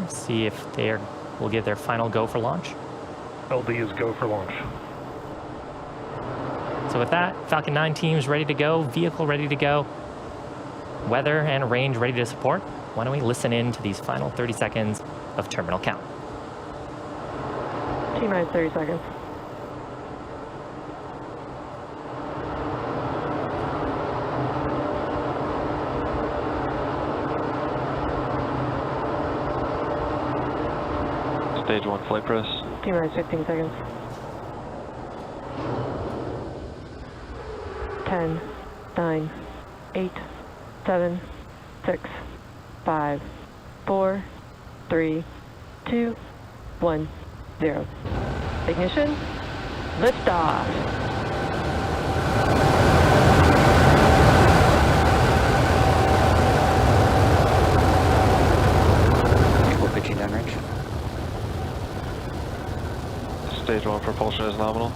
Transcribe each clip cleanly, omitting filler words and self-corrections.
see if they will give their final go for launch. LD is go for launch. So with that, Falcon 9 teams ready to go, vehicle ready to go, weather and range ready to support. Why don't we listen in to these final 30 seconds of terminal count. T-minus 30 seconds. Stage 1 flight press. T-minus 15 seconds. 10, 9, 8, 7, 6, 5, 4, 3, 2, 1, 0. Ignition. Liftoff. Vehicle pitching downrange. Stage 1 propulsion is nominal.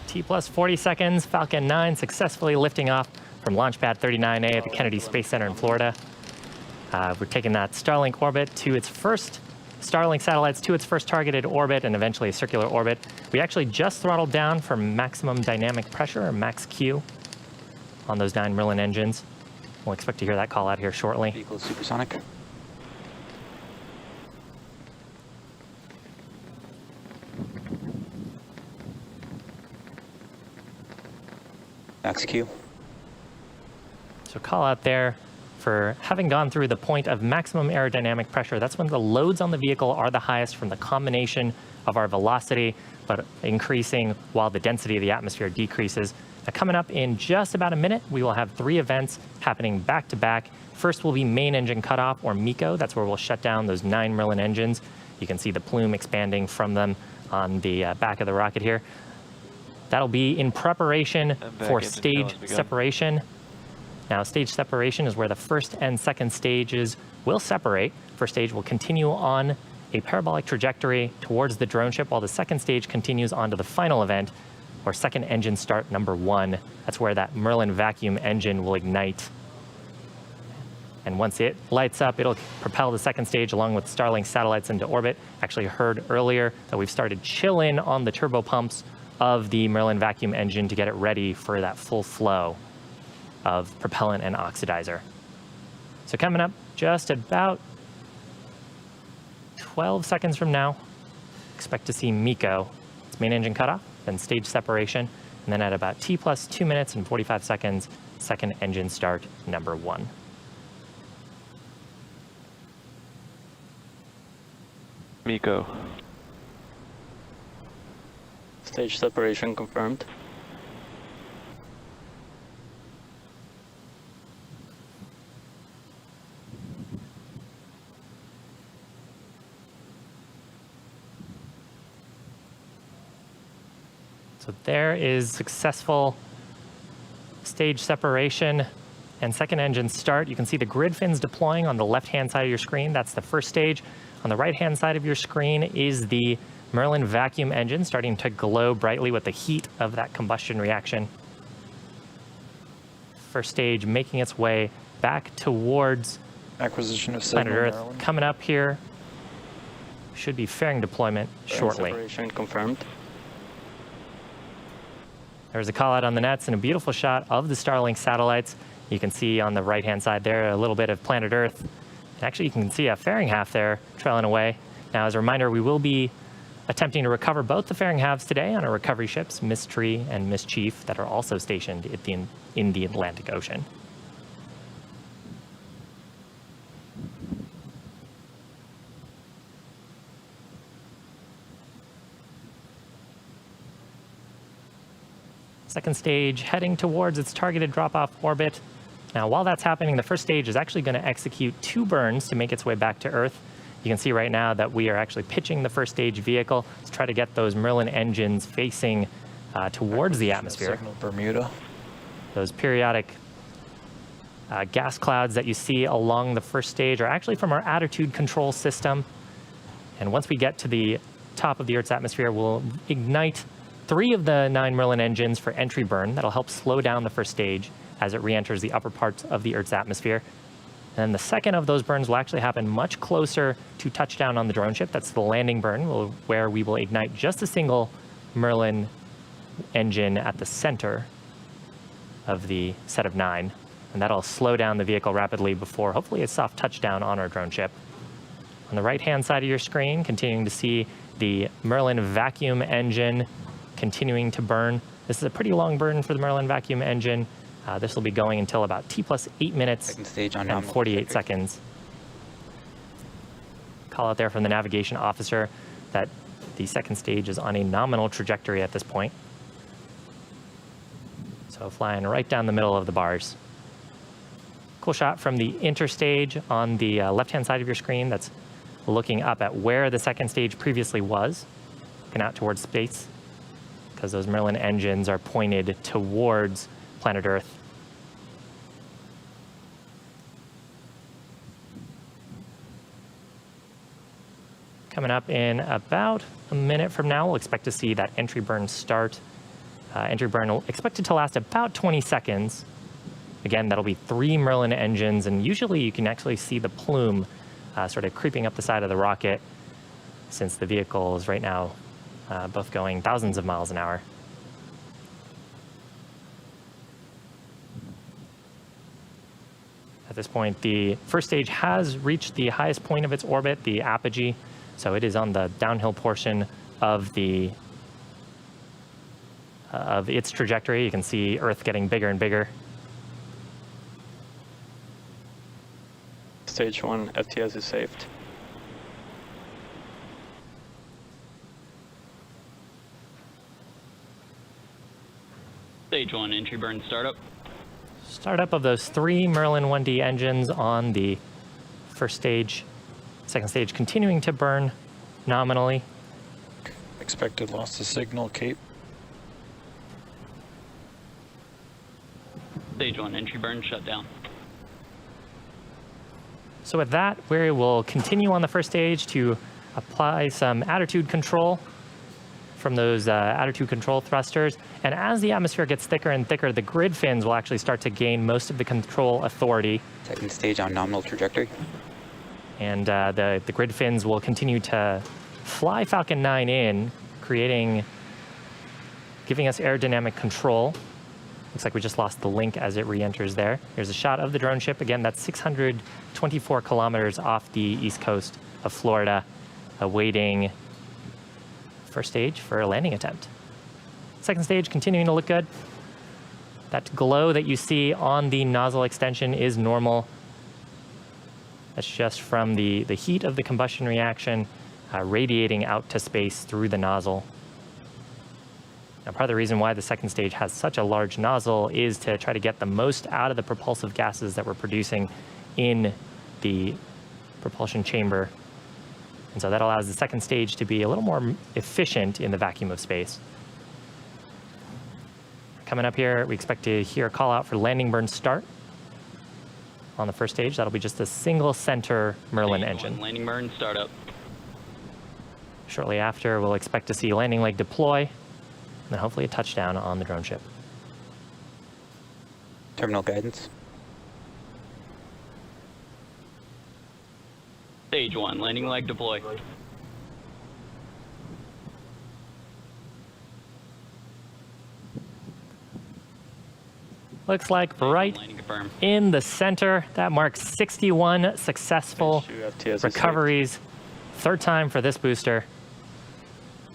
T plus 40 seconds, Falcon 9 successfully lifting off from Launch Pad 39A at the Kennedy Space Center in Florida. We're taking that Starlink orbit to its first, Starlink satellites to its first targeted orbit and eventually a circular orbit. We actually just throttled down for maximum dynamic pressure, or max Q, on those 9 Merlin engines. We'll expect to hear that call out here shortly. Vehicle is supersonic. Max Q. So call out there for having gone through the point of maximum aerodynamic pressure. That's when the loads on the vehicle are the highest from the combination of our velocity, but increasing while the density of the atmosphere decreases. Now, coming up in just about a minute, we will have 3 events happening back to back. First will be main engine cutoff, or MECO. That's where we'll shut down those 9 Merlin engines. You can see the plume expanding from them on the back of the rocket here. That'll be in preparation for stage separation. Now, stage separation is where the first and second stages will separate. First stage will continue on a parabolic trajectory towards the drone ship, while the second stage continues on to the final event, or second engine start number 1. That's where that Merlin vacuum engine will ignite. And once it lights up, it'll propel the second stage along with Starlink satellites into orbit. Actually heard earlier that we've started chill in on the turbo pumps of the Merlin vacuum engine to get it ready for that full flow of propellant and oxidizer. So coming up just about 12 seconds from now, expect to see MECO, its main engine cutoff, then stage separation, and then at about T plus 2 minutes and 45 seconds, second engine start number 1. MECO. Stage separation confirmed. So there is successful stage separation and second engine start. You can see the grid fins deploying on the left-hand side of your screen. That's the first stage. On the right-hand side of your screen is the Merlin vacuum engine starting to glow brightly with the heat of that combustion reaction. First stage making its way back towards Acquisition of planet signal, Earth. Maryland. Coming up here, should be fairing deployment shortly. Separation confirmed. There's a call out on the nets and a beautiful shot of the Starlink satellites. You can see on the right-hand side there a little bit of planet Earth. And actually, you can see a fairing half there trailing away. Now, as a reminder, we will be attempting to recover both the fairing halves today on our recovery ships, Mystery and Mischief, that are also stationed in the Atlantic Ocean. Second stage heading towards its targeted drop-off orbit. Now, while that's happening, the first stage is actually going to execute 2 burns to make its way back to Earth. You can see right now that we are actually pitching the first stage vehicle to try to get those Merlin engines facing towards the Acquisition of atmosphere. Signal Bermuda. Those periodic gas clouds that you see along the first stage are actually from our attitude control system. And once we get to the top of the Earth's atmosphere, we'll ignite 3 of the 9 Merlin engines for entry burn. That'll help slow down the first stage as it re-enters the upper parts of the Earth's atmosphere. And then the second of those burns will actually happen much closer to touchdown on the drone ship. That's the landing burn, where we will ignite just a single Merlin engine at the center of the set of 9. And that'll slow down the vehicle rapidly before hopefully a soft touchdown on our drone ship. On the right-hand side of your screen, continuing to see the Merlin vacuum engine continuing to burn. This is a pretty long burn for the Merlin vacuum engine. This will be going until about T+8 minutes Second stage on and nominal 48 trajectory. seconds. Call out there from the navigation officer that the second stage is on a nominal trajectory at this point. So flying right down the middle of the bars. Cool shot from the interstage on the left-hand side of your screen that's looking up at where the second stage previously was, looking out towards space, because those Merlin engines are pointed towards planet Earth. Coming up in about a minute from now, we'll expect to see that entry burn start. Entry burn will expected to last about 20 seconds. Again, that'll be 3 Merlin engines, and usually you can actually see the plume sort of creeping up the side of the rocket, since the vehicle is right now both going thousands of miles an hour. At this point, the first stage has reached the highest point of its orbit, the apogee, so it is on the downhill portion of its trajectory. You can see Earth getting bigger and bigger. Stage 1 FTS is saved. Stage 1 entry burn startup. Startup of those 3 Merlin 1D engines on the first stage. Second stage continuing to burn nominally. Expected loss to signal, Cape. Stage 1 entry burn shut down. So with that, we will continue on the first stage to apply some attitude control from those attitude control thrusters. And as the atmosphere gets thicker and thicker, the grid fins will actually start to gain most of the control authority. Second stage on nominal trajectory. And the grid fins will continue to fly Falcon 9 in, giving us aerodynamic control. Looks like we just lost the link as it re-enters there. Here's a shot of the drone ship. Again, that's 624 kilometers off the east coast of Florida, awaiting first stage for a landing attempt. Second stage continuing to look good. That glow that you see on the nozzle extension is normal. That's just from the heat of the combustion reaction radiating out to space through the nozzle. Now, part of the reason why the second stage has such a large nozzle is to try to get the most out of the propulsive gases that we're producing in the propulsion chamber. And so that allows the second stage to be a little more efficient in the vacuum of space. Coming up here, we expect to hear a call out for landing burn start on the first stage. That'll be just a single center Merlin Stage engine. 1 landing burn startup. Shortly after, we'll expect to see landing leg deploy, and then hopefully a touchdown on the drone ship. Terminal guidance. Stage 1 landing leg deploy. Looks like right Landing confirmed. in the center. That marks 61 successful Stage 2 FTS is recoveries. Third time for this booster.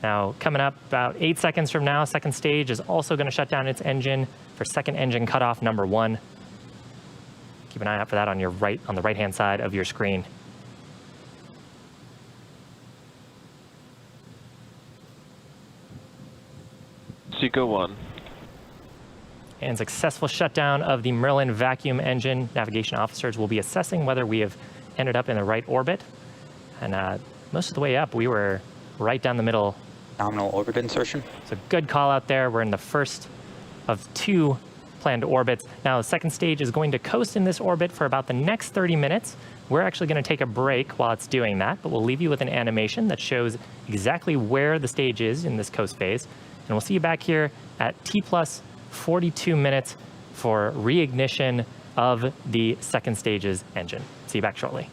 Now, coming up about 8 seconds from now, second stage is also going to shut down its engine for second engine cutoff number 1. Keep an eye out for that on the right-hand side of your screen. Seco 1. And successful shutdown of the Merlin vacuum engine. Navigation officers will be assessing whether we have ended up in the right orbit. And most of the way up, we were right down the middle Nominal orbit insertion. So good call out there. We're in the first of 2 planned orbits. Now, the second stage is going to coast in this orbit for about the next 30 minutes. We're actually going to take a break while it's doing that, but we'll leave you with an animation that shows exactly where the stage is in this coast phase. And we'll see you back here at T plus 42 minutes for reignition of the second stage's engine. See you back shortly.